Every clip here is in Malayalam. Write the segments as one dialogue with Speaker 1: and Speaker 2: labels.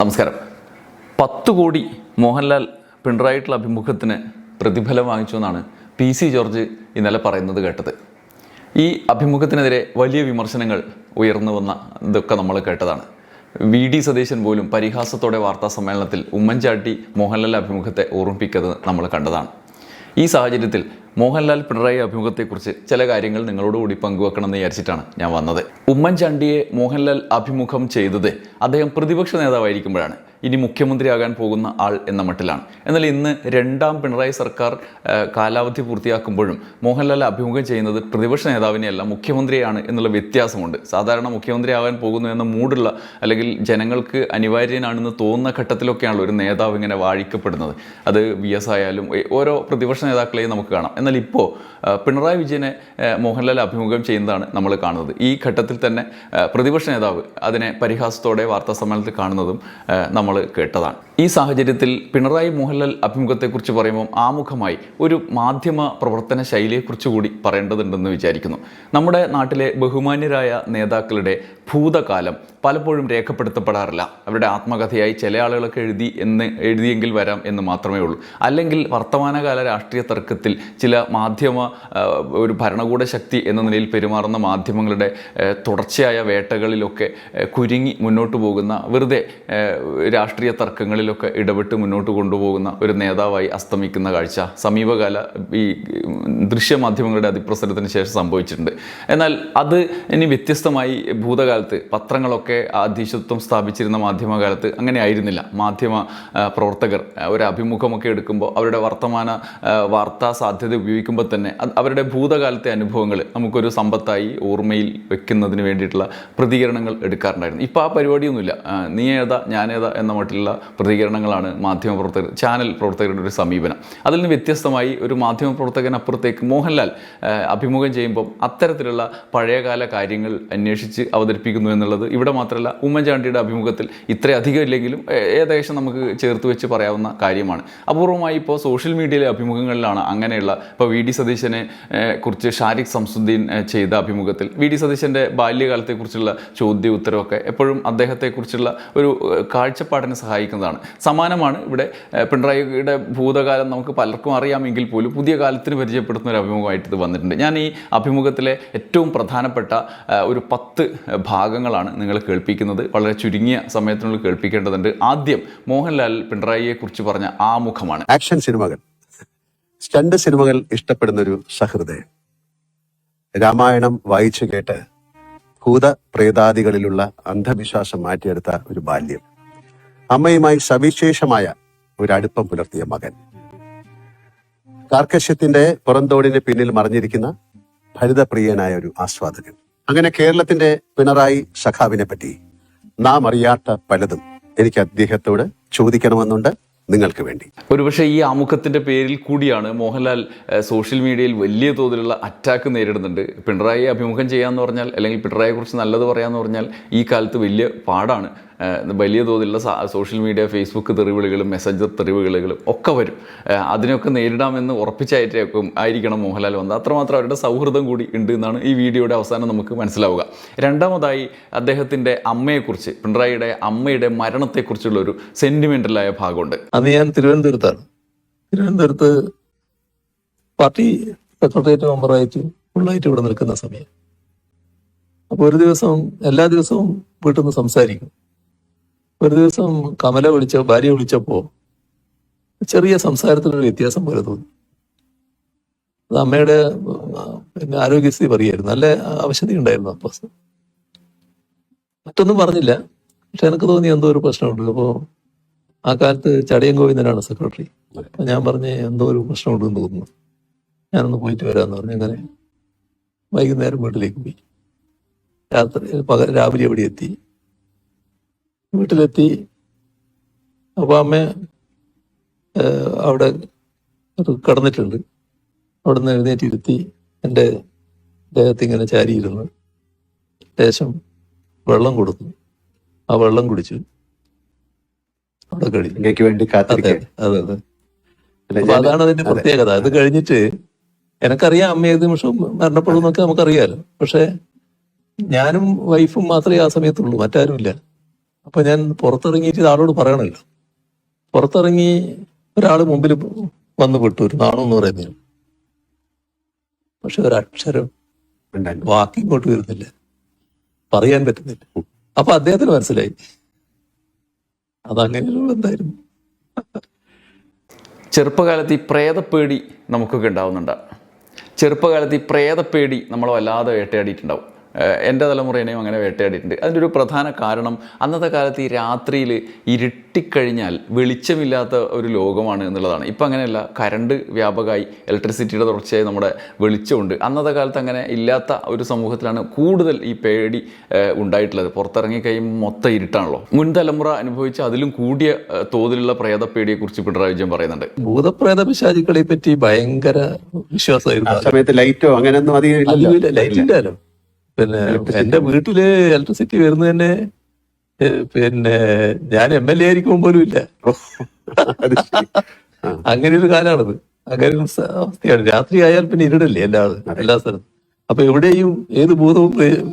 Speaker 1: നമസ്കാരം. 10 കോടി മോഹൻലാൽ പിണറായിട്ടുള്ള അഭിമുഖത്തിന് പ്രതിഫലം വാങ്ങിച്ചു എന്നാണ് PC ജോർജ് ഇന്നലെ പറയുന്നത് കേട്ടത്. ഈ അഭിമുഖത്തിനെതിരെ വലിയ വിമർശനങ്ങൾ ഉയർന്നു വന്ന ഇതൊക്കെ നമ്മൾ കേട്ടതാണ്. VD സതീശൻ പോലും പരിഹാസത്തോടെ വാർത്താ സമ്മേളനത്തിൽ ഉമ്മൻചാണ്ടി മോഹൻലാൽ അഭിമുഖത്തെ ഓർമ്മിപ്പിക്കുന്നത് നമ്മൾ കണ്ടതാണ്. ഈ സാഹചര്യത്തിൽ മോഹൻലാൽ പിണറായി അഭിമുഖത്തെക്കുറിച്ച് ചില കാര്യങ്ങൾ നിങ്ങളോടുകൂടി പങ്കുവെക്കണം എന്ന് വിചാരിച്ചിട്ടാണ് ഞാൻ വന്നത്. ഉമ്മൻചാണ്ടിയെ മോഹൻലാൽ അഭിമുഖം ചെയ്തത് അദ്ദേഹം പ്രതിപക്ഷ നേതാവായിരിക്കുമ്പോഴാണ്, ഇനി മുഖ്യമന്ത്രിയാകാൻ പോകുന്ന ആൾ എന്ന മട്ടിലാണ്. എന്നാൽ ഇന്ന് രണ്ടാം പിണറായി സർക്കാർ കാലാവധി പൂർത്തിയാക്കുമ്പോഴും മോഹൻലാൽ അഭിമുഖം ചെയ്യുന്നത് പ്രതിപക്ഷ നേതാവിനെയല്ല മുഖ്യമന്ത്രിയാണ് എന്നുള്ള വ്യത്യാസമുണ്ട്. സാധാരണ മുഖ്യമന്ത്രിയാകാൻ പോകുന്നു എന്ന മൂടുള്ള അല്ലെങ്കിൽ ജനങ്ങൾക്ക് അനിവാര്യനാണെന്ന് തോന്നുന്ന ഘട്ടത്തിലൊക്കെയാണല്ലോ ഒരു നേതാവ് ഇങ്ങനെ വാഴിക്കപ്പെടുന്നത്. അത് VS ആയാലും ഓരോ പ്രതിപക്ഷ നേതാക്കളെയും നമുക്ക് കാണാം. എന്നാൽ ഇപ്പോൾ പിണറായി വിജയനെ മോഹൻലാൽ അഭിമുഖം ചെയ്യുന്നതാണ് നമ്മൾ കാണുന്നത്. ഈ ഘട്ടത്തിൽ തന്നെ പ്രതിപക്ഷ നേതാവ് അതിനെ പരിഹാസത്തോടെ വാർത്താ സമ്മേളനത്തിൽ കാണുന്നതും നമ്മൾ കേട്ടതാണ്. ഈ സാഹചര്യത്തിൽ പിണറായി മോഹൻലാൽ അഭിമുഖത്തെക്കുറിച്ച് പറയുമ്പോൾ ആമുഖമായി ഒരു മാധ്യമ പ്രവർത്തന ശൈലിയെക്കുറിച്ച് കൂടി പറയേണ്ടതുണ്ടെന്ന് വിചാരിക്കുന്നു. നമ്മുടെ നാട്ടിലെ ബഹുമാന്യരായ നേതാക്കളുടെ ഭൂതകാലം പലപ്പോഴും രേഖപ്പെടുത്തപ്പെടാറില്ല. അവരുടെ ആത്മകഥയായി ചില ആളുകളൊക്കെ എഴുതിയെങ്കിൽ വരാം എന്ന് മാത്രമേ ഉള്ളൂ. അല്ലെങ്കിൽ വർത്തമാനകാല രാഷ്ട്രീയ തർക്കത്തിൽ ചില ഒരു ഭരണകൂട ശക്തി എന്ന നിലയിൽ പെരുമാറുന്ന മാധ്യമങ്ങളുടെ തുടർച്ചയായ വേട്ടകളിലൊക്കെ കുരുങ്ങി മുന്നോട്ട് പോകുന്ന, വെറുതെ രാഷ്ട്രീയ തർക്കങ്ങളിലൊക്കെ ഇടപെട്ട് മുന്നോട്ട് കൊണ്ടുപോകുന്ന ഒരു നേതാവായി അസ്തമിക്കുന്ന കാഴ്ച സമീപകാല ഈ ദൃശ്യമാധ്യമങ്ങളുടെ അതിപ്രസരത്തിന് ശേഷം സംഭവിച്ചിട്ടുണ്ട്. എന്നാൽ അത് ഇനി വ്യത്യസ്തമായി ഭൂതകാലത്ത് പത്രങ്ങളൊക്കെ അധീശത്വം സ്ഥാപിച്ചിരുന്ന മാധ്യമകാലത്ത് അങ്ങനെ ആയിരുന്നില്ല. മാധ്യമ പ്രവർത്തകർ ഒരു അഭിമുഖമൊക്കെ എടുക്കുമ്പോൾ അവരുടെ വാർത്താ സാധ്യത ഉപയോഗിക്കുമ്പോൾ തന്നെ അവരുടെ ഭൂതകാലത്തെ അനുഭവങ്ങൾ നമുക്കൊരു സമ്പത്തായി ഓർമ്മയിൽ വെക്കുന്നതിന് വേണ്ടിയിട്ടുള്ള പ്രതികരണങ്ങൾ എടുക്കാറുണ്ടായിരുന്നു. ഇപ്പോൾ ആ പരിപാടിയൊന്നുമില്ല. നീ ഏതാ ഞാനേതാ എന്ന മട്ടിലുള്ള പ്രതികരണങ്ങളാണ് മാധ്യമപ്രവർത്തകർ, ചാനൽ പ്രവർത്തകരുടെ ഒരു സമീപനം. അതിൽ നിന്ന് വ്യത്യസ്തമായി ഒരു മാധ്യമപ്രവർത്തകനപ്പുറത്തേക്ക് മോഹൻലാൽ അഭിമുഖം ചെയ്യുമ്പം അത്തരത്തിലുള്ള പഴയകാല കാര്യങ്ങൾ അന്വേഷിച്ച് അവതരിപ്പിക്കുന്നു എന്നുള്ളത് ഇവിടെ മാത്രമല്ല, ഉമ്മൻചാണ്ടിയുടെ അഭിമുഖത്തിൽ ഇത്രയധികം ഇല്ലെങ്കിലും ഏകദേശം നമുക്ക് ചേർത്ത് വെച്ച് പറയാവുന്ന കാര്യമാണ്. അപൂർവമായി ഇപ്പോൾ സോഷ്യൽ മീഡിയയിലെ അഭിമുഖങ്ങളിലാണ് അങ്ങനെയുള്ള, ഇപ്പോൾ VD സതീശനെ കുറിച്ച് ഷാരിഖ് സംസുദ്ദീൻ ചെയ്ത അഭിമുഖത്തിൽ VD സതീശൻ്റെ ബാല്യകാലത്തെക്കുറിച്ചുള്ള ചോദ്യ ഉത്തരവൊക്കെ എപ്പോഴും അദ്ദേഹത്തെക്കുറിച്ചുള്ള ഒരു കാഴ്ചപ്പാടിനെ സഹായിക്കുന്നതാണ്. സമാനമാണ് ഇവിടെ പിണറായിയുടെ ഭൂതകാലം നമുക്ക് പലർക്കും അറിയാമെങ്കിൽ പോലും പുതിയ കാലത്തിന് പരിചയപ്പെടുത്തുന്ന ഒരു അഭിമുഖമായിട്ട് ഇത് വന്നിട്ടുണ്ട്. ഞാൻ ഈ അഭിമുഖത്തിലെ ഏറ്റവും പ്രധാനപ്പെട്ട ഒരു 10 ഭാഗങ്ങളാണ് നിങ്ങൾ കേൾപ്പിക്കുന്നത്. വളരെ ചുരുങ്ങിയ സമയത്തിനുള്ളിൽ കേൾപ്പിക്കേണ്ടതുണ്ട്. ആദ്യം മോഹൻലാൽ പിണറായിയെ കുറിച്ച് പറഞ്ഞ ആമുഖമാണ്.
Speaker 2: ആക്ഷൻ സിനിമകൾ, സ്റ്റണ്ട് സിനിമകൾ ഇഷ്ടപ്പെടുന്ന ഒരു സഹൃദയൻ, രാമായണം വായിച്ചു കേട്ട് ഭൂത പ്രേതാദികളിലുള്ള അന്ധവിശ്വാസം മാറ്റിയെടുത്ത ഒരു ബാല്യം, അമ്മയുമായി സവിശേഷമായ ഒരു അടുപ്പം പുലർത്തിയ മകൻ, കാർക്കശ്യത്തിന്റെ പുറന്തോടിന് പിന്നിൽ മറിഞ്ഞിരിക്കുന്ന ഭരിതപ്രിയനായ ഒരു ആസ്വാദകൻ. അങ്ങനെ കേരളത്തിന്റെ പിണറായി സഖാവിനെ പറ്റി നാം അറിയാത്ത പലതും എനിക്ക് അദ്ദേഹത്തോട് ചോദിക്കണമെന്നുണ്ട്, നിങ്ങൾക്ക് വേണ്ടി.
Speaker 1: ഒരുപക്ഷെ ഈ ആമുഖത്തിൻ്റെ പേരിൽ കൂടിയാണ് മോഹൻലാൽ സോഷ്യൽ മീഡിയയിൽ വലിയ തോതിലുള്ള അറ്റാക്ക് നേരിടുന്നുണ്ട്. പിണറായി അഭിമുഖം ചെയ്യാമെന്ന് പറഞ്ഞാൽ, അല്ലെങ്കിൽ പിണറായിയെക്കുറിച്ച് നല്ലത് പറയാമെന്ന് പറഞ്ഞാൽ ഈ കാലത്ത് വലിയ പാടാണ്. വലിയ തോതിലുള്ള സോഷ്യൽ മീഡിയ, ഫേസ്ബുക്ക് തെറിവിളികളും മെസ്സഞ്ചർ തെറിവിളികളും ഒക്കെ വരും. അതിനൊക്കെ നേരിടാമെന്ന് ആയിരിക്കണം മോഹൻലാൽ വന്നത്. അത്രമാത്രം അവരുടെ സൗഹൃദം കൂടി ഉണ്ട് എന്നാണ് ഈ വീഡിയോയുടെ അവസാനം നമുക്ക് മനസ്സിലാവുക. രണ്ടാമതായി അദ്ദേഹത്തിൻ്റെ അമ്മയെക്കുറിച്ച്, പിണറായിയുടെ അമ്മയുടെ മരണത്തെക്കുറിച്ചുള്ള ഒരു സെൻറ്റിമെൻ്റലായ ഭാഗമുണ്ട്.
Speaker 3: അന്ന് ഞാൻ തിരുവനന്തപുരത്താണ്. തിരുവനന്തപുരത്ത് പാർട്ടി സെക്രട്ടേറിയറ്റ് മെമ്പറായിട്ട് ഫുള്ളായിട്ട് ഇവിടെ നിൽക്കുന്ന സമയം. അപ്പോൾ ഒരു ദിവസം, എല്ലാ ദിവസവും വീട്ടിൽ നിന്ന് സംസാരിക്കും. ഒരു ദിവസം ഭാര്യ വിളിച്ചപ്പോൾ ചെറിയ സംസാരത്തിനൊരു വ്യത്യാസം പോലെ തോന്നി. അത് അമ്മയുടെ ആരോഗ്യസ്ഥിതി പറയായിരുന്നു. നല്ല അവശതയുണ്ടായിരുന്നു. അപ്പോൾ മറ്റൊന്നും പറഞ്ഞില്ല, പക്ഷെ എനിക്ക് തോന്നി എന്തോ ഒരു പ്രശ്നമുണ്ട്. അപ്പോൾ ആ കാലത്ത് ചടയം ഗോവിന്ദനാണ് സെക്രട്ടറി. അപ്പം ഞാൻ പറഞ്ഞ് എന്തോ ഒരു പ്രശ്നമുണ്ടെന്ന് തോന്നുന്നു, ഞാനൊന്ന് പോയിട്ട് വരാമെന്ന് പറഞ്ഞു. അങ്ങനെ വൈകുന്നേരം വീട്ടിലേക്ക് പോയി. രാവിലെ എവിടെ എത്തി, വീട്ടിലെത്തി. അപ്പോൾ അമ്മ അവിടെ കിടന്നിട്ടുണ്ട്. അവിടെ നിന്ന് എഴുന്നേറ്റിരുത്തി എൻ്റെ ദേഹത്ത് ഇങ്ങനെ ചാരിയിരുന്ന് ലേശം വെള്ളം കൊടുത്തു. ആ വെള്ളം കുടിച്ചു. അവിടെ കഴിഞ്ഞു. അതെ. അപ്പൊ അതാണ് അതിന്റെ പ്രത്യേകത. അത് കഴിഞ്ഞിട്ട് എനിക്കറിയാം അമ്മ ഏത് നിമിഷവും മരണപ്പെടുന്നൊക്കെ നമുക്കറിയാലോ. പക്ഷെ ഞാനും വൈഫും മാത്രമേ ആ സമയത്തുള്ളൂ, മറ്റാരുമില്ല. അപ്പൊ ഞാൻ പുറത്തിറങ്ങിയിട്ട് ഇത് ആളോട് പറയണല്ലോ. പുറത്തിറങ്ങി ഒരാൾ മുമ്പിൽ വന്ന് വിട്ടു, ഒരു നാണം എന്ന് പറയുന്നതിന്. പക്ഷെ ഒരക്ഷരം
Speaker 2: ഉണ്ടായിരുന്നു.
Speaker 3: വാക്കിങ്ങോട്ട് വരുന്നില്ല, പറയാൻ പറ്റുന്നില്ല. അപ്പൊ അദ്ദേഹത്തിന് മനസ്സിലായി അതങ്ങനെയൊരു ബന്ധമായിരുന്നു.
Speaker 1: ചെറുപ്പകാലത്ത് ഈ പ്രേതപ്പേടി നമുക്കൊക്കെ ഉണ്ടാവുന്നുണ്ട്. ചെറുപ്പകാലത്ത് ഈ പ്രേതപ്പേടി നമ്മളെ വല്ലാതെ വേട്ടയാടിയിട്ടുണ്ടാവും. എൻ്റെ തലമുറേനെയും അങ്ങനെ വേട്ടയാടിയിട്ടുണ്ട്. അതിൻ്റെ ഒരു പ്രധാന കാരണം അന്നത്തെ കാലത്ത് ഈ രാത്രിയിൽ ഇരുട്ടിക്കഴിഞ്ഞാൽ വെളിച്ചമില്ലാത്ത ഒരു ലോകമാണ് എന്നുള്ളതാണ്. ഇപ്പം അങ്ങനെയല്ല, കറണ്ട് വ്യാപകമായി, ഇലക്ട്രിസിറ്റിയുടെ തുടർച്ചയായി നമ്മുടെ വെളിച്ചമുണ്ട്. അന്നത്തെ കാലത്ത് അങ്ങനെ ഇല്ലാത്ത ഒരു സമൂഹത്തിലാണ് കൂടുതൽ ഈ പേടി ഉണ്ടായിട്ടുള്ളത്. പുറത്തിറങ്ങി കഴിയുമ്പോൾ മൊത്തം ഇരുട്ടാണല്ലോ. മുൻ തലമുറ അനുഭവിച്ച അതിലും കൂടിയ തോതിലുള്ള പ്രേതപ്പേടിയെക്കുറിച്ച് പിണറായി വിജയൻ പറയുന്നുണ്ട്.
Speaker 3: ഭൂതപ്രേത പിശാചുക്കളെ പറ്റി ഭയങ്കര വിശ്വാസമായിരുന്നു.
Speaker 2: സമയത്ത് ലൈറ്റോ അങ്ങനെയൊന്നും അധികം
Speaker 3: ലൈറ്റ് ഇല്ലല്ലോ. പിന്നെ എന്റെ വീട്ടില് ഇലക്ട്രിസിറ്റി വരുന്നത് തന്നെ പിന്നെ ഞാൻ MLA ആയിരിക്കുമ്പോൾ പോലും ഇല്ല. അങ്ങനെ ഒരു കാലാണത്. അങ്ങനെ ഒരു അവസ്ഥയാണ്. രാത്രി ആയാൽ പിന്നെ ഇരുടല്ലേ എല്ലാ സ്ഥലത്തും. അപ്പൊ എവിടെയും ഏത് ഭൂതവും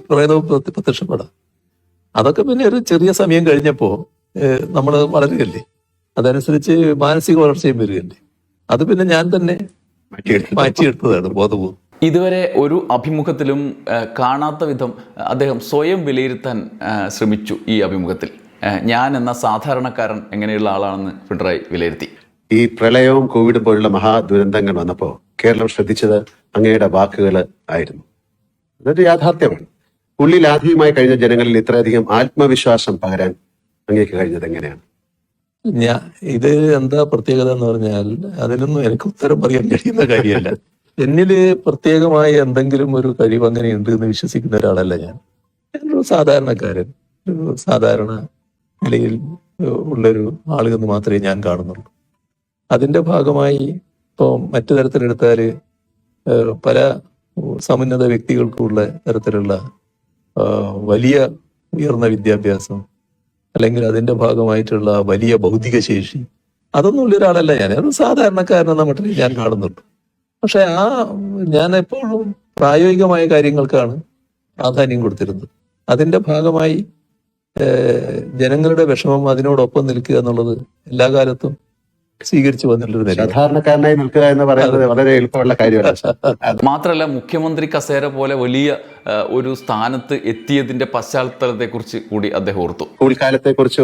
Speaker 3: പ്രേതവും പ്രത്യക്ഷപ്പെടാം. അതൊക്കെ പിന്നെ ഒരു ചെറിയ സമയം കഴിഞ്ഞപ്പോ നമ്മൾ വളരുകയല്ലേ, അതനുസരിച്ച് മാനസിക വളർച്ചയും വരികയല്ലേ. അത് പിന്നെ ഞാൻ തന്നെ മാറ്റിയെടുത്തതാണ് ബോധപൂർവ്വം.
Speaker 1: ഇതുവരെ ഒരു അഭിമുഖത്തിലും കാണാത്ത വിധം അദ്ദേഹം സ്വയം വിലയിരുത്താൻ ശ്രമിച്ചു. ഈ അഭിമുഖത്തിൽ ഞാൻ എന്ന സാധാരണക്കാരൻ എങ്ങനെയുള്ള ആളാണെന്ന് പിണറായി വിലയിരുത്തി.
Speaker 2: ഈ പ്രളയവും കോവിഡും പോലുള്ള മഹാദുരന്തങ്ങൾ വന്നപ്പോൾ കേരളം ശ്രദ്ധിച്ചത് അങ്ങയുടെ വാക്കുകൾ ആയിരുന്നു. അതൊരു യാഥാർത്ഥ്യമാണ്. ഉള്ളിൽ ആദ്യമായി കഴിഞ്ഞ ജനങ്ങളിൽ ഇത്രയധികം ആത്മവിശ്വാസം പകരാൻ അങ്ങേക്ക് കഴിഞ്ഞത് എങ്ങനെയാണ്?
Speaker 3: ഇത് എന്താ പ്രത്യേകത എന്ന് പറഞ്ഞാൽ അതിനൊന്നും എനിക്ക് ഉത്തരം പറയാൻ കഴിയുന്ന കാര്യമല്ല. എന്നില് പ്രത്യേകമായ എന്തെങ്കിലും ഒരു കഴിവ് അങ്ങനെ ഉണ്ട് എന്ന് വിശ്വസിക്കുന്ന ഒരാളല്ല ഞാൻ. ഞാനൊരു സാധാരണക്കാരൻ, ഒരു സാധാരണ നിലയിൽ ഉള്ളൊരു ആളെന്ന് മാത്രമേ ഞാൻ കാണുന്നുള്ളൂ. അതിന്റെ ഭാഗമായി ഇപ്പോൾ മറ്റു തരത്തിലെടുത്താല് പല സമുന്നത വ്യക്തികൾക്കുള്ള തരത്തിലുള്ള വലിയ ഉയർന്ന വിദ്യാഭ്യാസം അല്ലെങ്കിൽ അതിന്റെ ഭാഗമായിട്ടുള്ള വലിയ ഭൗതിക ശേഷി അതൊന്നും ഉള്ള ഒരാളല്ല ഞാൻ. ഒരു സാധാരണക്കാരനെന്ന മട്ടിൽ ഞാൻ കാണുന്നുള്ളൂ. പക്ഷെ ഞാൻ എപ്പോഴും പ്രായോഗികമായ കാര്യങ്ങൾക്കാണ് പ്രാധാന്യം കൊടുത്തിരുന്നത്. അതിന്റെ ഭാഗമായി ജനങ്ങളുടെ വിഷമം അതിനോടൊപ്പം നിൽക്കുക എന്നുള്ളത് എല്ലാ കാലത്തും സ്വീകരിച്ചു വന്നിട്ടുള്ളൊരു നില.
Speaker 2: സാധാരണക്കാരനായി നിൽക്കുക എന്ന് പറയുന്നത് വളരെ എളുപ്പമുള്ള കാര്യമാണ്.
Speaker 1: മാത്രമല്ല, മുഖ്യമന്ത്രി കസേര പോലെ വലിയ ഒരു സ്ഥാനത്ത് എത്തിയതിന്റെ പശ്ചാത്തലത്തെക്കുറിച്ച് കൂടി അദ്ദേഹം ഓർത്തു.
Speaker 2: സ്കൂൾ കാലത്തെക്കുറിച്ച്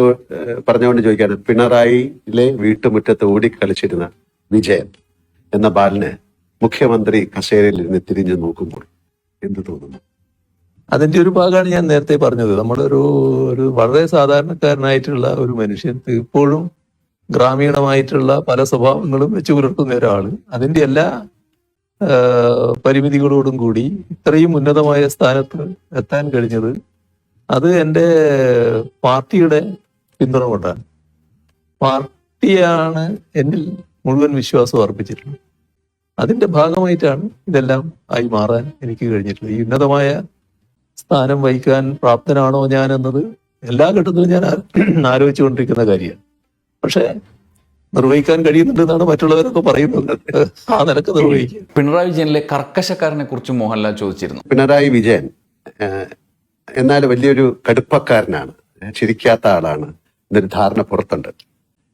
Speaker 2: പറഞ്ഞുകൊണ്ട് ചോദിക്കാണ്, പിണറായിയിലെ വീട്ടുമുറ്റത്ത് ഓടിക്കളിച്ചിരുന്ന വിജയൻ എന്ന ബാലന് മുഖ്യമന്ത്രി കസേരയിൽ ഇരുന്ന് തിരിഞ്ഞു നോക്കുമ്പോൾ എന്ത് തോന്നുന്നു?
Speaker 3: അതിന്റെ ഒരു ഭാഗമാണ് ഞാൻ നേരത്തെ പറഞ്ഞത്. നമ്മളൊരു വളരെ സാധാരണക്കാരനായിട്ടുള്ള ഒരു മനുഷ്യൻ ഇപ്പോഴും ഗ്രാമീണമായിട്ടുള്ള പല സ്വഭാവങ്ങളും വെച്ച് പുലർത്തുന്ന ഒരാള് അതിന്റെ എല്ലാ പരിമിതികളോടും കൂടി ഇത്രയും ഉന്നതമായ സ്ഥാനത്ത് എത്താൻ കഴിഞ്ഞത് അത് എൻ്റെ പാർട്ടിയുടെ പിന്തുണ കൊണ്ടാണ്. പാർട്ടിയാണ് എന്നിൽ മുഴുവൻ വിശ്വാസം അർപ്പിച്ചിട്ടുള്ളത്. അതിന്റെ ഭാഗമായിട്ടാണ് ഇതെല്ലാം ആയി മാറാൻ എനിക്ക് കഴിഞ്ഞിട്ടുള്ളത്. ഈ ഉന്നതമായ സ്ഥാനം വഹിക്കാൻ പ്രാപ്തനാണോ ഞാൻ എന്നത് എല്ലാ ഘട്ടത്തിലും ഞാൻ ആലോചിച്ചുകൊണ്ടിരിക്കുന്ന കാര്യമാണ്. പക്ഷെ നിർവഹിക്കാൻ കഴിയുന്നുണ്ടെന്നാണ് മറ്റുള്ളവരൊക്കെ പറയുന്നത്. ആ നിലക്ക് നിർവഹിക്കുക.
Speaker 1: പിണറായി വിജയനിലെ കർക്കശക്കാരനെ കുറിച്ച് മോഹൻലാൽ ചോദിച്ചിരുന്നു.
Speaker 2: പിണറായി വിജയൻ എന്നാൽ വലിയൊരു കടുപ്പക്കാരനാണ്, ചിരിക്കാത്ത ആളാണ് എന്നൊരു ധാരണ പുറത്തുണ്ട്.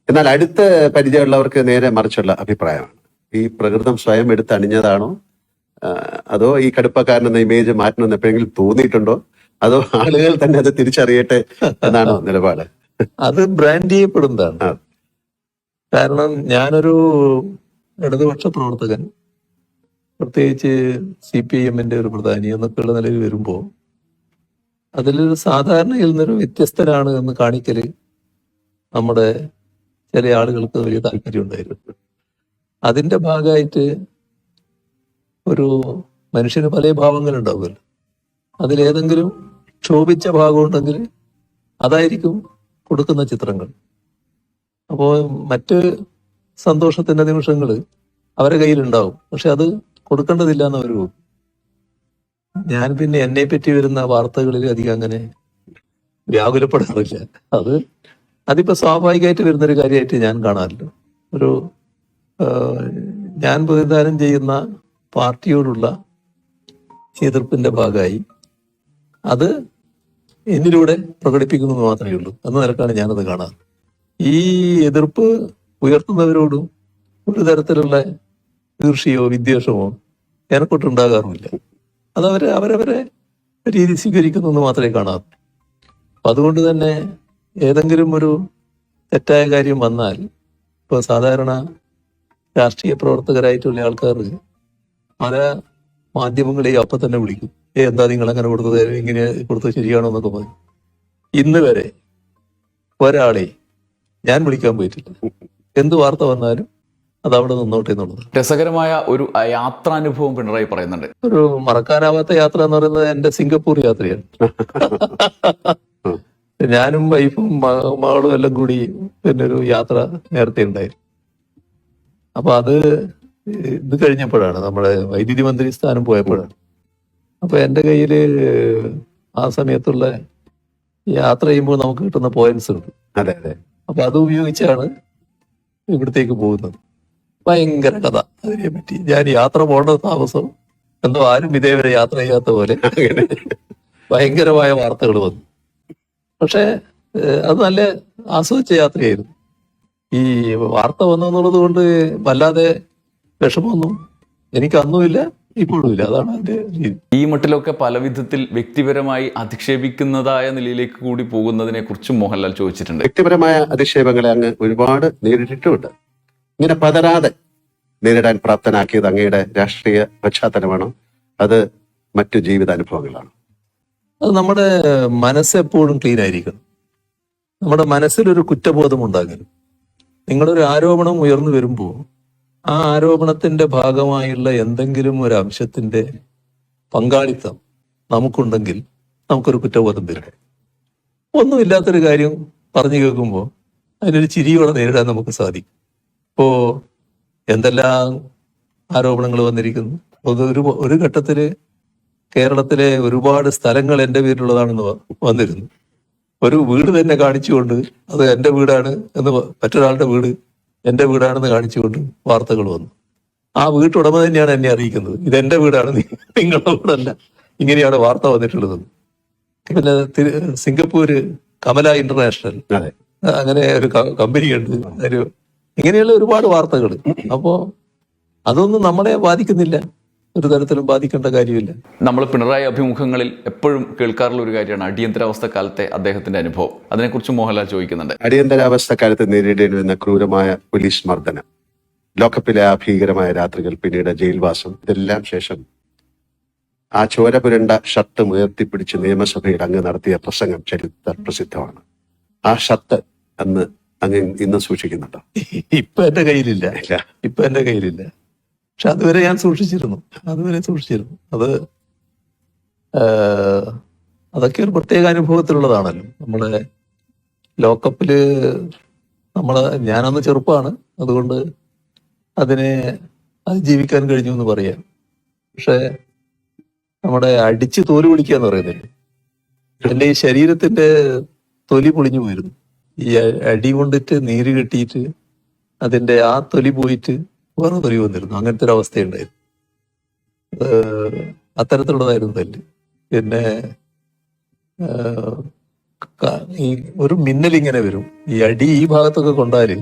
Speaker 2: എന്നാൽ അടുത്ത പരിചയമുള്ളവർക്ക് നേരെ മറിച്ചുള്ള അഭിപ്രായമാണ്. ഈ പ്രകൃതം സ്വയം എടുത്ത് അണിഞ്ഞതാണോ, അതോ ഈ കടുപ്പക്കാരൻ എന്ന ഇമേജ് മാറ്റണമെന്ന് എപ്പോഴെങ്കിലും തോന്നിയിട്ടുണ്ടോ, അതോ ആളുകൾ തന്നെ അത് തിരിച്ചറിയട്ടെ എന്നാണോ നിലപാട്?
Speaker 3: അത് ബ്രാൻഡ് ചെയ്യപ്പെടുന്നതാണ്. കാരണം ഞാനൊരു ഇടതുപക്ഷ പ്രവർത്തകൻ, പ്രത്യേകിച്ച് CPIM-ന്റെ ഒരു പ്രധാനി എന്നൊക്കെയുള്ള നിലയിൽ വരുമ്പോൾ അതിലൊരു സാധാരണയിൽ നിന്നൊരു വ്യത്യസ്തനാണ് എന്ന് കാണിക്കല് നമ്മുടെ ചില ആളുകൾക്ക് വലിയ താല്പര്യം ഉണ്ടായിരുന്നു. അതിന്റെ ഭാഗമായിട്ട് ഒരു മനുഷ്യന് പല ഭാവങ്ങളുണ്ടാവുമല്ലോ. അതിലേതെങ്കിലും ക്ഷോഭിച്ച ഭാഗം ഉണ്ടെങ്കിൽ അതായിരിക്കും കൊടുക്കുന്ന ചിത്രങ്ങൾ. അപ്പോൾ മറ്റ് സന്തോഷത്തിന്റെ നിമിഷങ്ങൾ അവരുടെ കയ്യിലുണ്ടാവും, പക്ഷെ അത് കൊടുക്കേണ്ടതില്ല എന്നവർ പോകും. ഞാൻ പിന്നെ എന്നെ പറ്റി വരുന്ന വാർത്തകളിൽ അധികം അങ്ങനെ വ്യാകുലപ്പെടാറില്ല. അതിപ്പോ സ്വാഭാവികമായിട്ട് വരുന്നൊരു കാര്യമായിട്ട് ഞാൻ കാണാറില്ല. ഞാൻ പ്രതിദാനം ചെയ്യുന്ന പാർട്ടിയോടുള്ള എതിർപ്പിന്റെ ഭാഗമായി അത് എന്നിലൂടെ പ്രകടിപ്പിക്കുന്നത് മാത്രമേ ഉള്ളൂ എന്ന നിലക്കാണ് ഞാനത് കാണാറ്. ഈ എതിർപ്പ് ഉയർത്തുന്നവരോടും ഒരു തരത്തിലുള്ള ഈർഷ്യയോ വിദ്വേഷമോ എനക്കൊട്ടുണ്ടാകാറുമില്ല. അതവരെ അവരവരെ രീതി സ്വീകരിക്കുന്നു എന്ന് മാത്രമേ കാണാറൂ. അപ്പൊ അതുകൊണ്ട് തന്നെ ഏതെങ്കിലും ഒരു തെറ്റായ കാര്യം വന്നാൽ, ഇപ്പോൾ സാധാരണ രാഷ്ട്രീയ പ്രവർത്തകരായിട്ടുള്ള ആൾക്കാർ പല മാധ്യമങ്ങളെയും അപ്പം തന്നെ വിളിക്കും. എന്താ നിങ്ങൾ അങ്ങനെ കൊടുത്തത്, ഇങ്ങനെ കൊടുത്തത് ശരിയാണോ എന്നൊക്കെ പറയും. ഇന്ന് വരെ ഒരാളെ ഞാൻ വിളിക്കാൻ പോയിട്ടില്ല. എന്ത് വാർത്ത വന്നാലും അത് അവിടെ നിന്നോട്ടെ എന്നുള്ളത്.
Speaker 1: രസകരമായ ഒരു യാത്രാനുഭവം പിണറായി പറയുന്നുണ്ട്.
Speaker 3: ഒരു മറക്കാനാവാത്ത യാത്ര എന്ന് പറയുന്നത് എന്റെ സിംഗപ്പൂർ യാത്രയാണ്. ഞാനും വൈഫും മകളും എല്ലാം കൂടി പിന്നെ ഒരു യാത്ര നേരത്തെ ഉണ്ടായിരുന്നു. അപ്പൊ അത് ഇത് കഴിഞ്ഞപ്പോഴാണ്, നമ്മുടെ വൈദ്യുതി മന്ത്രി സ്ഥാനം പോയപ്പോഴാണ്. അപ്പൊ എന്റെ കയ്യില് ആ സമയത്തുള്ള യാത്ര ചെയ്യുമ്പോൾ നമുക്ക് കിട്ടുന്ന പോയിന്റ്സ് ഉണ്ട്.
Speaker 2: അതെ അതെ.
Speaker 3: അപ്പൊ അത് ഉപയോഗിച്ചാണ് ഇവിടത്തേക്ക് പോകുന്നത്. ഭയങ്കര കഥ അതിനെ പറ്റി. ഞാൻ യാത്ര പോകേണ്ട താമസം എന്തോ ആരും ഇതേവരെ യാത്ര ചെയ്യാത്ത പോലെ അങ്ങനെ ഭയങ്കരമായ വാർത്തകൾ വന്നു. പക്ഷെ അത് നല്ല ആസ്വദിച്ച യാത്രയായിരുന്നു. ഈ വാർത്ത വന്നെന്നുള്ളത് കൊണ്ട് വല്ലാതെ വിഷമമൊന്നും എനിക്ക് അന്നുമില്ല, ഇപ്പോഴും ഇല്ല. അതാണ് അതിന്റെ രീതി.
Speaker 1: ഈ മട്ടിലൊക്കെ പല വിധത്തിൽ വ്യക്തിപരമായി അധിക്ഷേപിക്കുന്നതായ നിലയിലേക്ക് കൂടി പോകുന്നതിനെ കുറിച്ചും മോഹൻലാൽ ചോദിച്ചിട്ടുണ്ട്.
Speaker 2: വ്യക്തിപരമായ അധിക്ഷേപങ്ങളെ അങ്ങ് ഒരുപാട് നേരിട്ടിട്ടുമുണ്ട്. ഇങ്ങനെ പതരാതെ നേരിടാൻ പ്രാപ്തനാക്കിയത് അങ്ങയുടെ രാഷ്ട്രീയ പശ്ചാത്തലമാണോ, അത് മറ്റു ജീവിതാനുഭവങ്ങളാണോ?
Speaker 3: അത് നമ്മുടെ മനസ്സെപ്പോഴും ക്ലീൻ ആയിരിക്കണം. നമ്മുടെ മനസ്സിലൊരു കുറ്റബോധം ഉണ്ടാകരുത്. നിങ്ങളൊരു ആരോപണം ഉയർന്നു വരുമ്പോൾ ആ ആരോപണത്തിന്റെ ഭാഗമായുള്ള എന്തെങ്കിലും ഒരു അംശത്തിന്റെ പങ്കാളിത്തം നമുക്കുണ്ടെങ്കിൽ നമുക്കൊരു കുറ്റബോധം വരും. ഒന്നുമില്ലാത്തൊരു കാര്യം പറഞ്ഞു കേൾക്കുമ്പോൾ അതിനൊരു ചിരിയോടെ നേരിടാൻ നമുക്ക് സാധിക്കും. ഇപ്പോ എന്തെല്ലാം ആരോപണങ്ങൾ വന്നിരിക്കുന്നു. ഒരു ഘട്ടത്തില് കേരളത്തിലെ ഒരുപാട് സ്ഥലങ്ങൾ എൻ്റെ പേരിലുള്ളതാണെന്ന് വന്നിരുന്നു. ഒരു വീട് തന്നെ കാണിച്ചുകൊണ്ട് അത് എൻ്റെ വീടാണ് എന്ന്, മറ്റൊരാളുടെ വീട് എൻ്റെ വീടാണെന്ന് കാണിച്ചുകൊണ്ട് വാർത്തകൾ വന്നു. ആ വീട്ടുടമ തന്നെയാണ് എന്നെ അറിയിക്കുന്നത്, ഇതെന്റെ വീടാണ്, നിങ്ങളുടെ വീടല്ല, ഇങ്ങനെയാണ് വാർത്ത വന്നിട്ടുള്ളത്. പിന്നെ സിംഗപ്പൂര് കമല ഇന്റർനാഷണൽ, അങ്ങനെ ഒരു കമ്പനിയുണ്ട്, ഒരു ഇങ്ങനെയുള്ള ഒരുപാട് വാർത്തകൾ. അപ്പോ അതൊന്നും നമ്മളെ ബാധിക്കുന്നില്ല, ഒരു തരത്തിലും ബാധിക്കേണ്ട കാര്യമില്ല.
Speaker 1: നമ്മൾ പിണറായി അഭിമുഖങ്ങളിൽ എപ്പോഴും കേൾക്കാറുള്ള ഒരു കാര്യമാണ് അടിയന്തരാവസ്ഥ കാലത്തെ അദ്ദേഹത്തിന്റെ അനുഭവം. അതിനെക്കുറിച്ച് മോഹൻലാൽ ചോദിക്കുന്നുണ്ട്.
Speaker 2: അടിയന്തരാവസ്ഥ കാലത്ത് നേരിടേണ്ടി വന്ന ക്രൂരമായ പോലീസ് മർദ്ദനം, ലോക്കപ്പിലെ ആ ഭീകരമായ രാത്രികൾ, പിന്നീട് ജയിൽവാസം, ഇതെല്ലാം ശേഷം ആ ചോര പുരണ്ട ഷർട്ട് ഉയർത്തിപ്പിടിച്ച് നിയമസഭയിൽ അങ്ങ് നടത്തിയ പ്രസംഗം ചരിത്ര പ്രസിദ്ധമാണ്. ആ ഷർട്ട് അന്ന് അങ്ങ് ഇന്ന് സൂക്ഷിക്കുന്നുണ്ടോ?
Speaker 3: ഇപ്പൊ എന്റെ കയ്യിലില്ല. പക്ഷെ അതുവരെ ഞാൻ സൂക്ഷിച്ചിരുന്നു. അത് അതൊക്കെ ഒരു പ്രത്യേക അനുഭവത്തിലുള്ളതാണല്ലോ. നമ്മളെ ലോക്കപ്പില് ഞാനന്ന് ചെറുപ്പമാണ്, അതുകൊണ്ട് അതിനെ അതിജീവിക്കാൻ കഴിഞ്ഞു എന്ന് പറയാം. പക്ഷെ നമ്മുടെ അടിച്ച് തോല് പിടിക്കുക എന്ന് പറയുന്നില്ലേ, എന്റെ ഈ ശരീരത്തിന്റെ തൊലി പൊളിഞ്ഞു പോയിരുന്നു. ഈ അടി കൊണ്ടിട്ട് നീര് കെട്ടിയിട്ട് അതിന്റെ ആ തൊലി പോയിട്ട് വേറെ തൊലി വന്നിരുന്നു. അങ്ങനത്തെ ഒരു അവസ്ഥയുണ്ടായിരുന്നു. അത്തരത്തിലുള്ളതായിരുന്നു തല്ല്. പിന്നെ ഈ ഒരു മിന്നലിങ്ങനെ വരും. ഈ അടി ഈ ഭാഗത്തൊക്കെ കൊണ്ടാല്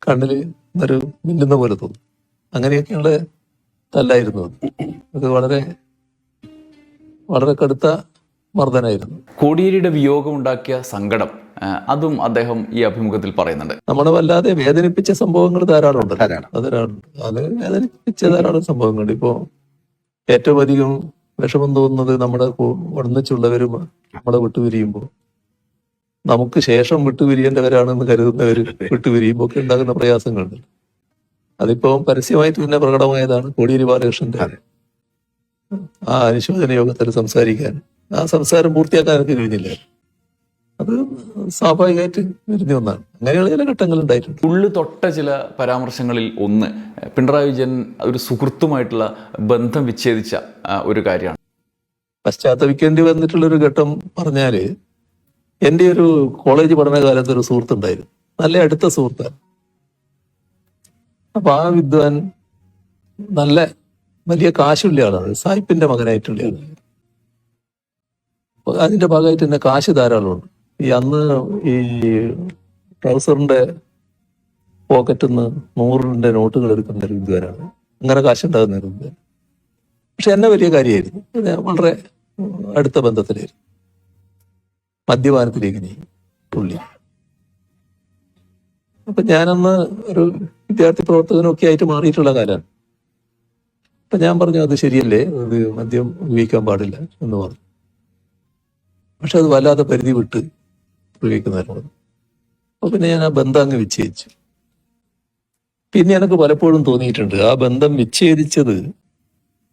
Speaker 3: കണ്ണില് ഒരു മിന്നുന്ന പോലെ തോന്നും. അങ്ങനെയൊക്കെയുള്ള തല്ലായിരുന്നു അത്. വളരെ വളരെ കടുത്ത മർദ്ദനായിരുന്നു.
Speaker 1: കോടിയേരിയുടെ വിയോഗം ഉണ്ടാക്കിയ സങ്കടം, അതും അദ്ദേഹം ഈ അഭിമുഖത്തിൽ പറയുന്നുണ്ട്.
Speaker 3: നമ്മളെ വല്ലാതെ വേദനിപ്പിച്ച സംഭവങ്ങൾ ധാരാളം ഉണ്ട്. അത് വേദനിപ്പിച്ച ധാരാളം സംഭവങ്ങളുണ്ട്. ഇപ്പോ ഏറ്റവും അധികം വിഷമം തോന്നുന്നത് നമ്മുടെ ഒന്നിച്ചുള്ളവരും നമ്മളെ വിട്ടുപിരിയുമ്പോൾ, നമുക്ക് ശേഷം വിട്ടുപിരിയേണ്ടവരാണെന്ന് കരുതുന്നവർ വിട്ടുപിരിയുമ്പോൾ ഒക്കെ ഉണ്ടാകുന്ന പ്രയാസങ്ങളുണ്ട്. അതിപ്പോ പരസ്യമായിട്ട് തന്നെ പ്രകടമായതാണ്. കോടിയേരി ബാലകൃഷ്ണന്റെ ആ അനുശോചന യോഗത്തിൽ സംസാരിക്കാൻ, ആ സംസാരം പൂർത്തിയാക്കാൻ എനിക്ക് കഴിഞ്ഞില്ല. അത് സ്വാഭാവികമായിട്ട് വരുന്ന ഒന്നാണ്. അങ്ങനെയുള്ള ചില ഘട്ടങ്ങൾ ഉണ്ടായിട്ടുണ്ട്.
Speaker 1: ഉള്ളു തൊട്ട ചില പരാമർശങ്ങളിൽ ഒന്ന്, പിണറായി വിജയൻ ഒരു സുഹൃത്തുമായിട്ടുള്ള ബന്ധം വിച്ഛേദിച്ച ഒരു കാര്യമാണ്.
Speaker 3: പശ്ചാത്തപിക്കേണ്ടി വന്നിട്ടുള്ളൊരു ഘട്ടം പറഞ്ഞാല്, എൻ്റെ ഒരു കോളേജ് പഠനകാലത്ത് ഒരു സുഹൃത്തുണ്ടായിരുന്നു, നല്ല അടുത്ത സുഹൃത്താണ്. അപ്പൊ ആ വിദ്വാൻ നല്ല വലിയ കാശുള്ള ആളാണ്, സായിപ്പിന്റെ മകനായിട്ടുള്ള ആളാണ്. അതിന്റെ ഭാഗമായിട്ട് തന്നെ കാശ് ധാരാളമുണ്ട്. ഈ അന്ന് ഈ ട്രൗസറിന്റെ പോക്കറ്റിൽ നിന്ന് 100 നോട്ടുകൾ എടുക്കുന്ന ഒരു വിദ്വാനാണ്. അങ്ങനെ കാശുണ്ടാകുന്ന ഒരു വിദ്വാൻ. പക്ഷെ എന്നെ വലിയ കാര്യമായിരുന്നു. ഞാൻ വളരെ അടുത്ത ബന്ധത്തിലായിരുന്നു. മദ്യപാനത്തിലേക്ക് നീ പുള്ളി. അപ്പൊ ഞാനന്ന് ഒരു വിദ്യാർത്ഥി പ്രവർത്തകനൊക്കെ ആയിട്ട് മാറിയിട്ടുള്ള കാലമാണ്. അപ്പൊ ഞാൻ പറഞ്ഞു അത് ശരിയല്ലേ, അത് മദ്യം ഉപയോഗിക്കാൻ പാടില്ല എന്ന് പറഞ്ഞു. പക്ഷെ അത് വല്ലാതെ പരിധി വിട്ട് ഉപയോഗിക്കുന്നവരാണ്. അപ്പൊ പിന്നെ ഞാൻ ആ ബന്ധം അങ്ങ് വിച്ഛേദിച്ചു. പിന്നെ എനിക്ക് പലപ്പോഴും തോന്നിയിട്ടുണ്ട് ആ ബന്ധം വിച്ഛേദിച്ചത്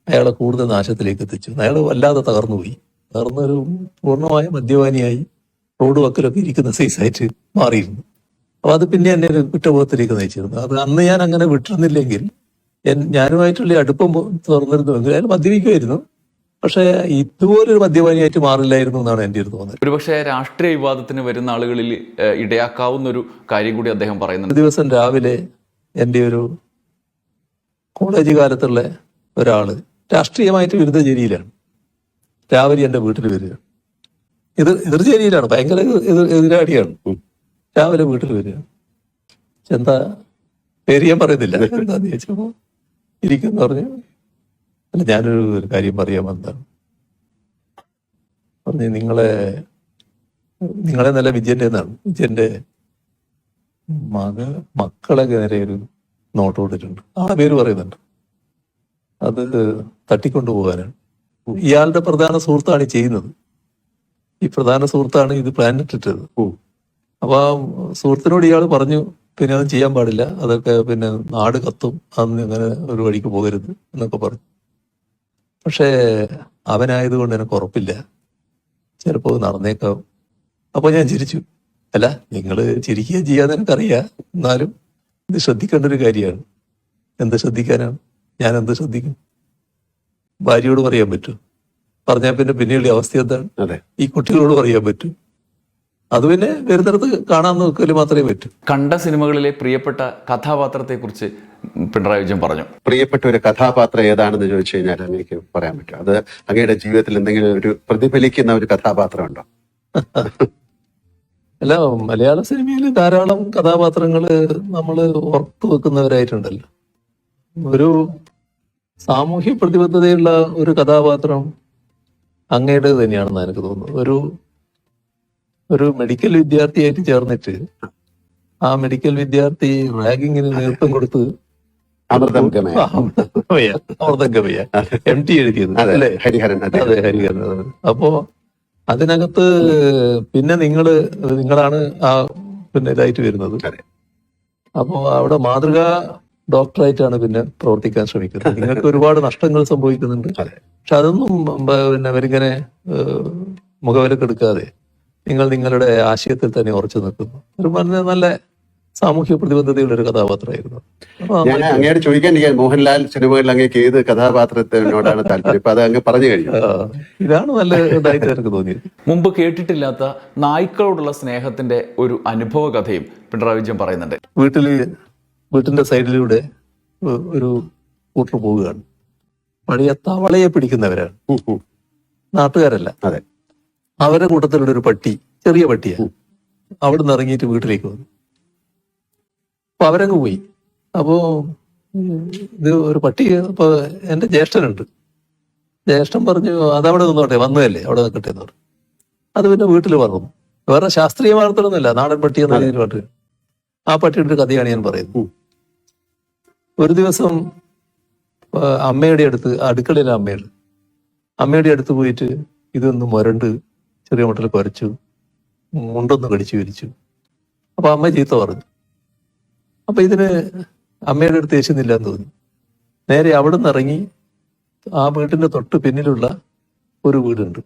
Speaker 3: അയാളെ കൂടുതൽ നാശത്തിലേക്ക് എത്തിച്ചു. അയാൾ വല്ലാതെ തകർന്നുപോയി. തകർന്നൊരു പൂർണ്ണമായ മദ്യപാനിയായി റോഡ് വക്കിലൊക്കെ ഇരിക്കുന്ന സൈസായിട്ട് മാറിയിരുന്നു. അപ്പൊ അത് പിന്നെ എന്നെ ഒരു കുറ്റബോധത്തിലേക്ക് നയിച്ചിരുന്നു. അത് അന്ന് ഞാൻ അങ്ങനെ വിട്ടിരുന്നില്ലെങ്കിൽ ഞാനുമായിട്ടുള്ള അടുപ്പം തുറന്നിരുന്നുവെങ്കിൽ അയാൾ മദ്യപിക്കുമായിരുന്നു. പക്ഷെ ഇതുപോലൊരു മദ്യപാനിയായിട്ട് മാറില്ലായിരുന്നു എന്നാണ് എൻ്റെ ഒരു തോന്നൽ.
Speaker 1: ഒരുപക്ഷെ രാഷ്ട്രീയ വിവാദത്തിന് വരുന്ന ആളുകളിൽ ഇടയാക്കാവുന്ന ഒരു കാര്യം കൂടി അദ്ദേഹം പറയുന്നുണ്ട്.
Speaker 3: ഒരു ദിവസം രാവിലെ എൻ്റെ ഒരു കോളേജ് കാലത്തുള്ള ഒരാള് രാഷ്ട്രീയമായിട്ട് വിരുദ്ധ ചേരിയിലാണ്. രാവിലെ എൻ്റെ വീട്ടിൽ വരിക. എതിർചേരിയിലാണ്, ഭയങ്കര എതിരാളിയാണ്. രാവിലെ വീട്ടിൽ വരിക. എന്താ പേര് ഞാൻ പറയുന്നില്ല, എന്താന്ന് ചോദിച്ചപ്പോ ഇരിക്കുന്നു പറഞ്ഞു. അല്ല, ഞാനൊരു കാര്യം പറയാൻ വന്നതാണ്. പറഞ്ഞു നിങ്ങളെ നല്ല വിജയന്റെ എന്നാണ്. വിജയന്റെ മക്കളെ നേരെ ഒരു നോട്ട് കൊടുത്തിട്ടുണ്ട്. ആളെ പേര് പറയുന്നുണ്ട്. അത് തട്ടിക്കൊണ്ടുപോകാനാണ്. ഇയാളുടെ പ്രധാന സുഹൃത്താണ് ഈ ചെയ്യുന്നത്. ഈ പ്രധാന സുഹൃത്താണ് ഇത് പ്ലാൻ ഇട്ടിട്ടത്. അപ്പൊ ആ സുഹൃത്തിനോട് ഇയാൾ പറഞ്ഞു, പിന്നെ അത് ചെയ്യാൻ പാടില്ല, അതൊക്കെ പിന്നെ നാട് കത്തും, അന്ന് അങ്ങനെ ഒരു വഴിക്ക് പോകരുത് എന്നൊക്കെ പറഞ്ഞു. പക്ഷേ അവനായതുകൊണ്ട് എനിക്ക് ഉറപ്പില്ല, ചിലപ്പോൾ നടന്നേക്കാം. അപ്പൊ ഞാൻ ചിരിച്ചു. അല്ല, നിങ്ങൾ ചിരിക്കുക ചെയ്യാന്ന് എനിക്കറിയാം, എന്നാലും ഇത് ശ്രദ്ധിക്കേണ്ട ഒരു കാര്യമാണ്. എന്ത് ശ്രദ്ധിക്കാനാണ്? ഞാൻ എന്ത് ശ്രദ്ധിക്കും? ഭാര്യയോട് പറയാൻ പറ്റും? പറഞ്ഞാൽ പിന്നെ പിന്നെയുള്ള അവസ്ഥ എന്താണ്? ഈ കുട്ടികളോട് പറയാൻ പറ്റും? അത് പിന്നെ വരുന്നിടത്ത് കാണാൻ നോക്കല് മാത്രമേ പറ്റൂ.
Speaker 1: കണ്ട സിനിമകളിലെ പ്രിയപ്പെട്ട കഥാപാത്രത്തെ കുറിച്ച് പിണറായി വിജയൻ പറഞ്ഞു.
Speaker 2: പ്രിയപ്പെട്ട ഒരു കഥാപാത്രം ഏതാണെന്ന് ചോദിച്ചു കഴിഞ്ഞാൽ എനിക്ക് പറയാൻ പറ്റും. അത് അങ്ങയുടെ ജീവിതത്തിൽ എന്തെങ്കിലും ഒരു പ്രതിഫലിക്കുന്ന ഒരു കഥാപാത്രം ഉണ്ടോ?
Speaker 3: അല്ല, മലയാള സിനിമയിൽ ധാരാളം കഥാപാത്രങ്ങൾ നമ്മൾ ഓർത്തു വെക്കുന്നവരായിട്ടുണ്ടല്ലോ. ഒരു സാമൂഹ്യ പ്രതിബദ്ധതയുള്ള ഒരു കഥാപാത്രം അങ്ങയുടെ തന്നെയാണെന്ന് എനിക്ക് തോന്നുന്നു. ഒരു മെഡിക്കൽ വിദ്യാർത്ഥിയായിട്ട് ചേർന്നിട്ട് ആ മെഡിക്കൽ വിദ്യാർത്ഥി റാഗിങ്ങിന് നേതൃത്വം കൊടുത്ത്
Speaker 2: അമൃതം ഗമയ
Speaker 3: MT എഴുതിയത് അല്ലേ?
Speaker 2: ഹരിഹരൻ.
Speaker 3: അതെ, ഹരിഹരൻ. അപ്പോ അതിനകത്ത് പിന്നെ നിങ്ങളാണ് ആ പിന്നെ ഇതായിട്ട് വരുന്നത്. അപ്പോ അവിടെ മാതൃകാ ഡോക്ടറായിട്ടാണ് പിന്നെ പ്രവർത്തിക്കാൻ ശ്രമിക്കുന്നത്. നിങ്ങൾക്ക് ഒരുപാട് നഷ്ടങ്ങൾ സംഭവിക്കുന്നുണ്ട്. പക്ഷെ അതൊന്നും പിന്നെ അവരിങ്ങനെ മുഖവിലക്കെടുക്കാതെ നിങ്ങൾ നിങ്ങളുടെ ആശയത്തിൽ തന്നെ ഉറച്ചു നിൽക്കുന്നു. ഒരു നല്ല സാമൂഹ്യ പ്രതിബദ്ധതയുള്ള ഒരു കഥാപാത്രമായിരുന്നു.
Speaker 2: ഞാൻ അങ്ങോട്ട് ചോദിക്കാൻ, മോഹൻലാൽ സിനിമകളിൽ അങ്ങേക്ക് ഏത് കഥാപാത്രത്തിനോടാണ് താല്പര്യം? ഇപ്പൊ അത് അങ്ങ് പറഞ്ഞു കഴിഞ്ഞു.
Speaker 3: ഇതാണ് നല്ല ഇതായിട്ട് എനിക്ക് തോന്നിയത്.
Speaker 1: മുമ്പ് കേട്ടിട്ടില്ലാത്ത നായ്ക്കളോടുള്ള സ്നേഹത്തിന്റെ ഒരു അനുഭവ കഥയും പിണറായി വിജയൻ പറയുന്നുണ്ട്.
Speaker 3: വീട്ടിന്റെ സൈഡിലൂടെ ഒരു കൂട്ടർ പോവുകയാണ്. പഴയ തവളയെ പിടിക്കുന്നവരാണ്, നാട്ടുകാരല്ല.
Speaker 2: അതെ.
Speaker 3: അവരുടെ കൂട്ടത്തിലുള്ള ഒരു പട്ടി, ചെറിയ പട്ടിയാണ്. അവിടെ നിന്ന് ഇറങ്ങിയിട്ട് വീട്ടിലേക്ക് വന്നു. അപ്പൊ അവരങ്ങ് പോയി. അപ്പോ ഇത് ഒരു പട്ടി, ഇപ്പൊ എന്റെ ജ്യേഷ്ഠനുണ്ട്. ജ്യേഷ്ഠൻ പറഞ്ഞു അതവിടെ നിന്നോട്ടെ, വന്നതല്ലേ അവിടെ നിൽക്കട്ടെ എന്ന് പറഞ്ഞു. അത് പിന്നെ വീട്ടിൽ പറഞ്ഞു. വേറെ ശാസ്ത്രീയ വാർത്തകളൊന്നുമില്ല, നാടൻ പട്ടി എന്ന രീതിയിൽ പാട്ട്. ആ പട്ടിയുടെ ഒരു കഥയാണ് ഞാൻ പറയുന്നത്. ഒരു ദിവസം അമ്മയുടെ അടുത്ത്, അടുക്കളയിലെ അമ്മയുടെ അടുത്ത് പോയിട്ട് ഇതൊന്ന് മുരണ്ട് ചെറിയ മട്ടിൽ കുരച്ചു, മുണ്ടൊന്ന് കടിച്ചു വിരിച്ചു. അപ്പൊ അമ്മ ചീത്ത പറഞ്ഞു. അപ്പൊ ഇതിന് അമ്മയുടെ അടുത്ത് യേശുന്നില്ല എന്ന് തോന്നി. നേരെ അവിടെ നിന്ന് ഇറങ്ങി ആ വീട്ടിന്റെ തൊട്ട് പിന്നിലുള്ള ഒരു വീടുണ്ട്.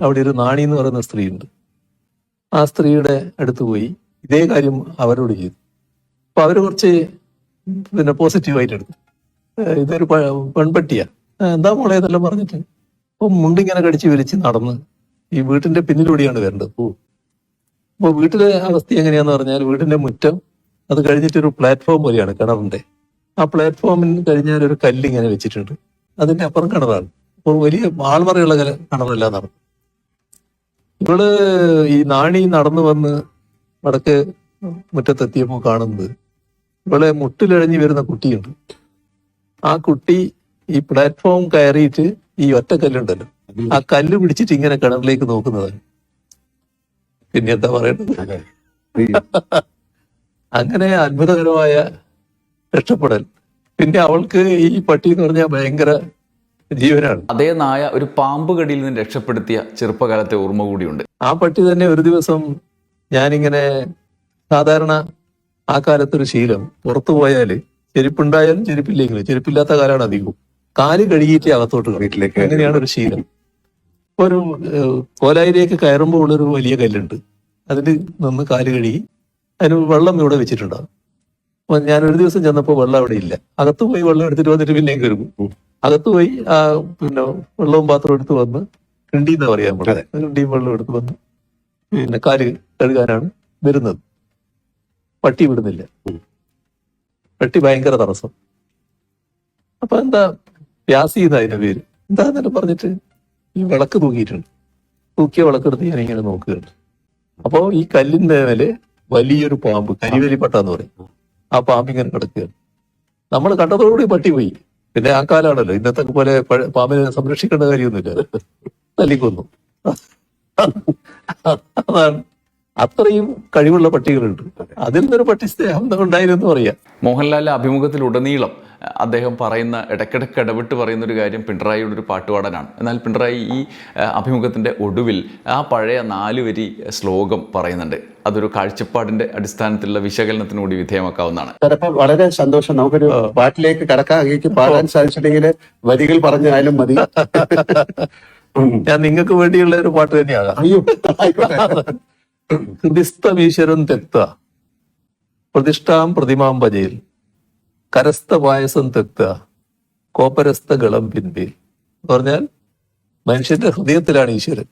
Speaker 3: അവിടെ ഒരു നാണി എന്ന് പറയുന്ന സ്ത്രീയുണ്ട്. ആ സ്ത്രീയുടെ അടുത്ത് പോയി ഇതേ കാര്യം അവരോട് ചെയ്തു. അപ്പൊ അവര് കുറച്ച് പിന്നെ പോസിറ്റീവായിട്ട് എടുത്തു. ഇതൊരു പെൺപട്ടിയാ, എന്താ മോളെ ഇതെല്ലാം പറഞ്ഞിട്ട്. അപ്പൊ മുണ്ടിങ്ങനെ കടിച്ചു വിരിച്ച് നടന്ന് ഈ വീട്ടിന്റെ പിന്നിലൂടെയാണ് വരേണ്ടത്. അപ്പൊ വീട്ടിലെ അവസ്ഥ എങ്ങനെയാന്ന് പറഞ്ഞാൽ, വീടിന്റെ മുറ്റം അത് കഴിഞ്ഞിട്ടൊരു പ്ലാറ്റ്ഫോം പോലെയാണ് കിണറിന്റെ. ആ പ്ലാറ്റ്ഫോമിന് കഴിഞ്ഞാൽ ഒരു കല്ലിങ്ങനെ വെച്ചിട്ടുണ്ട്. അതിന്റെ അപ്പുറം കിണറാണ്. അപ്പോൾ വലിയ ആൾമറയുള്ള കിണറല്ല നടന്നു. ഇവള് ഈ നാണി നടന്നു വന്ന് വടക്ക് മുറ്റത്തെത്തിയപ്പോൾ കാണുന്നത് ഇവളെ മുട്ടിലിഴഞ്ഞു വരുന്ന കുട്ടിയുണ്ട്. ആ കുട്ടി ഈ പ്ലാറ്റ്ഫോം കയറിയിട്ട് ഈ ഒറ്റക്കല്ലുണ്ടല്ലോ, ആ കല്ല് പിടിച്ചിട്ട് ഇങ്ങനെ കിണറിലേക്ക് നോക്കുന്നതാണ്. പിന്നെ എന്താ പറയേണ്ടത്?
Speaker 2: അതെ.
Speaker 3: അങ്ങനെ അത്ഭുതകരമായ രക്ഷപ്പെടൽ. പിന്നെ അവൾക്ക് ഈ പട്ടി എന്ന് പറഞ്ഞാൽ ഭയങ്കര ജീവനാണ്.
Speaker 1: അതേ നായ ഒരു പാമ്പ് കടിയിൽ നിന്ന് രക്ഷപ്പെടുത്തിയ ചെറുപ്പകാലത്തെ ഓർമ്മ കൂടിയുണ്ട്.
Speaker 3: ആ പട്ടി തന്നെ ഒരു ദിവസം ഞാനിങ്ങനെ സാധാരണ ആ കാലത്തൊരു ശീലം, പുറത്തു പോയാല് ചെരുപ്പുണ്ടായാലും ചെരുപ്പില്ലെങ്കിലും, ചെരുപ്പില്ലാത്ത കാലമാണ് അധികവും, കാല് കഴുകിയിട്ട് അകത്തോട്ട് കയറും.
Speaker 2: വീട്ടിലേക്ക്
Speaker 3: അങ്ങനെയാണ് ഒരു ശീലം. ഒരു കോലായിലേക്ക് കയറുമ്പോൾ ഉള്ളൊരു വലിയ കല്ലുണ്ട്, അതിൽ നിന്ന് കാല് കഴുകി അതിന് വെള്ളം ഇവിടെ വെച്ചിട്ടുണ്ടാകും. അപ്പൊ ഞാൻ ഒരു ദിവസം ചെന്നപ്പോൾ വെള്ളം അവിടെ ഇല്ല. അകത്ത് പോയി വെള്ളം എടുത്തിട്ട് വന്നിട്ട് പിന്നെയും കയറും. അകത്ത് പോയി ആ പിന്നെ വെള്ളവും പാത്രം എടുത്ത് വന്ന് കിണ്ടിന്ന് പറയാൻ പറ്റും, കിണ്ടിയും വെള്ളം എടുത്ത് വന്ന് പിന്നെ കാല് കഴുകാനാണ് വരുന്നത്. പട്ടി വിടുന്നില്ല. പട്ടി ഭയങ്കര തടസ്സം. അപ്പൊ എന്താ വ്യാസി എന്ന അതിന്റെ പേര്, എന്താന്നെ പറഞ്ഞിട്ട് ഈ വിളക്ക് തൂക്കിയിട്ടുണ്ട്. തൂക്കിയ വിളക്കെടുത്ത് ഞാൻ ഇങ്ങനെ നോക്കുകയാണ്. അപ്പോ ഈ കല്ലിന്റെ മേലെ വലിയൊരു പാമ്പ്, കരിവേലിപ്പട്ട എന്ന് പറയും, ആ പാമ്പ് ഇങ്ങനെ കിടക്കുകയാണ്. നമ്മൾ കണ്ടതോടുകൂടി പട്ടി പോയി. പിന്നെ ആ കാലാണല്ലോ, ഇന്നത്തെ പോലെ പാമ്പിനെ സംരക്ഷിക്കേണ്ട കാര്യമൊന്നുമില്ല, തല്ലിക്കൊന്നു. അതാണ്, അത്രയും കഴിവുള്ള പട്ടികളുണ്ട്. അതിൽ നിന്നൊരു പട്ടി സ്നേഹം ഉണ്ടായിരുന്നു പറയാം.
Speaker 1: മോഹൻലാലിന്റെ അഭിമുഖത്തിലുടനീളം അദ്ദേഹം പറയുന്ന, ഇടയ്ക്കിടയ്ക്ക് ഇടവിട്ട് പറയുന്ന ഒരു കാര്യം പിണറായിയുടെ ഒരു പാട്ടുപാടാനാണ്. എന്നാൽ പിണറായി ഈ അഭിമുഖത്തിന്റെ ഒടുവിൽ ആ പഴയ 4 വരി ശ്ലോകം പറയുന്നുണ്ട്. അതൊരു കാഴ്ചപ്പാടിന്റെ അടിസ്ഥാനത്തിലുള്ള വിശകലനത്തിന് കൂടി വിധേയമാക്കാവുന്നതാണ്.
Speaker 2: ചിലപ്പോ വളരെ സന്തോഷം. നമുക്കൊരു പാട്ടിലേക്ക് കടക്കാൻ അങ്ങേക്ക് പാടാൻ സാധിച്ചിട്ടുണ്ടെങ്കിൽ വരികൾ പറഞ്ഞാലും മതി.
Speaker 3: ഞാൻ നിങ്ങൾക്ക് വേണ്ടിയുള്ള ഒരു പാട്ട് തന്നെയാണ്.
Speaker 2: അയ്യോ, ആയിക്കോട്ടെ.
Speaker 3: ഹൃദിസ്ഥമീശ്വരം തെക്ത പ്രതിഷ്ഠാം പ്രതിമാം ഭജയിൽ കരസ്ഥ പായസം തെക്ത കോപരസ്ഥ ഗളം പിൻപേൽ എന്ന് പറഞ്ഞാൽ മനുഷ്യന്റെ ഹൃദയത്തിലാണ് ഈശ്വരൻ.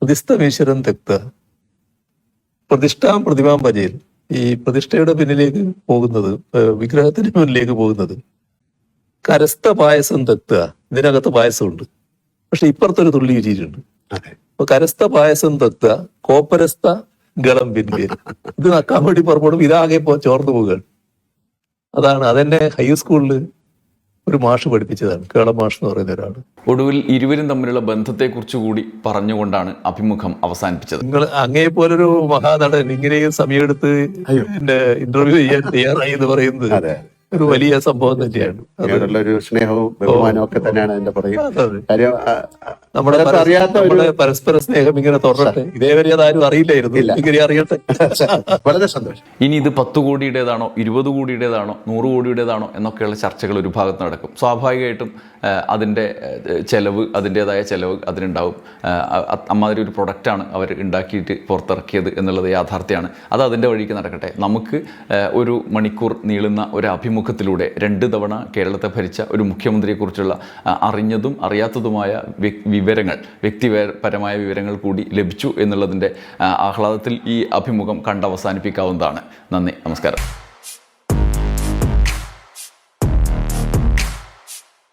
Speaker 3: ഹൃദിസ്ഥമീശ്വരം തെക്ത പ്രതിഷ്ഠാം പ്രതിമാം ഭജയിൽ, ഈ പ്രതിഷ്ഠയുടെ പിന്നിലേക്ക് പോകുന്നത്, വിഗ്രഹത്തിന് മുന്നിലേക്ക് പോകുന്നത്. കരസ്ഥ പായസം തെക്ത, ഇതിനകത്ത് പായസമുണ്ട്, പക്ഷെ ഇപ്പുറത്തൊരു തുള്ളി വെച്ചിട്ടുണ്ട്. അപ്പൊ കരസ്ഥ പായസം തെക്ത കോപ്പരസ്ഥ ഗളം പിൻപേൽ, ഇത് നക്കാൻ വേണ്ടി പുറപ്പെടും, ഇതാകെ ചോർന്നു പോവുകയാണ്. അതാണ് അതെന്നെ ഹൈസ്കൂളിൽ ഒരു മാഷ് പഠിപ്പിച്ചതാണ്, കേളം മാഷ് എന്ന് പറയുന്ന ഒരാൾ.
Speaker 1: ഒടുവിൽ ഇരുവരും തമ്മിലുള്ള ബന്ധത്തെക്കുറിച്ച് കൂടി പറഞ്ഞുകൊണ്ടാണ് അഭിമുഖം അവസാനിപ്പിച്ചത്.
Speaker 3: നിങ്ങൾ അങ്ങേ പോലൊരു മഹാനടൻ ഇങ്ങനെയും സമയമെടുത്ത് എന്റെ ഇന്റർവ്യൂ ചെയ്യാൻ തയ്യാറായി എന്ന് പറയുന്നത് ഒരു വലിയ സംഭവം തന്നെയാണ്.
Speaker 2: അതിനോടുള്ള ഒരു സ്നേഹവും ബഹുമാനവും ഒക്കെ തന്നെയാണ് അതിന്റെ പറയുന്നത്. കാര്യം
Speaker 3: നമ്മുടെ പരസ്പര സ്നേഹം ഇങ്ങനെ തുടരട്ടെ. ഇതേവരെ അതാരും അറിയില്ലായിരുന്നു, ഇങ്ങനെ അറിയട്ടെ.
Speaker 2: വളരെ സന്തോഷം.
Speaker 1: ഇനി ഇത് 10 കോടിയുടേതാണോ 20 കോടിയുടേതാണോ 100 കോടിയുടേതാണോ എന്നൊക്കെയുള്ള ചർച്ചകൾ ഒരു ഭാഗത്ത് നടക്കും. സ്വാഭാവികമായിട്ടും അതിൻ്റെ ചെലവ്, അതിൻ്റെതായ ചെലവ് അതിനുണ്ടാവും. അമ്മാതിരി ഒരു പ്രൊഡക്റ്റാണ് അവർ ഉണ്ടാക്കിയിട്ട് പുറത്തിറക്കിയത് എന്നുള്ളത് യാഥാർത്ഥ്യമാണ്. അത് അതിൻ്റെ വഴിക്ക് നടക്കട്ടെ. നമുക്ക് ഒരു മണിക്കൂർ നീളുന്ന ഒരു അഭിമുഖത്തിലൂടെ 2 തവണ കേരളത്തെ ഭരിച്ച ഒരു മുഖ്യമന്ത്രിയെക്കുറിച്ചുള്ള അറിഞ്ഞതും അറിയാത്തതുമായ വിവരങ്ങൾ, വ്യക്തിപരമായ വിവരങ്ങൾ കൂടി ലഭിച്ചു എന്നുള്ളതിൻ്റെ ആഹ്ലാദത്തിൽ ഈ അഭിമുഖം കണ്ടവസാനിപ്പിക്കാവുന്നതാണ്. നന്ദി, നമസ്കാരം.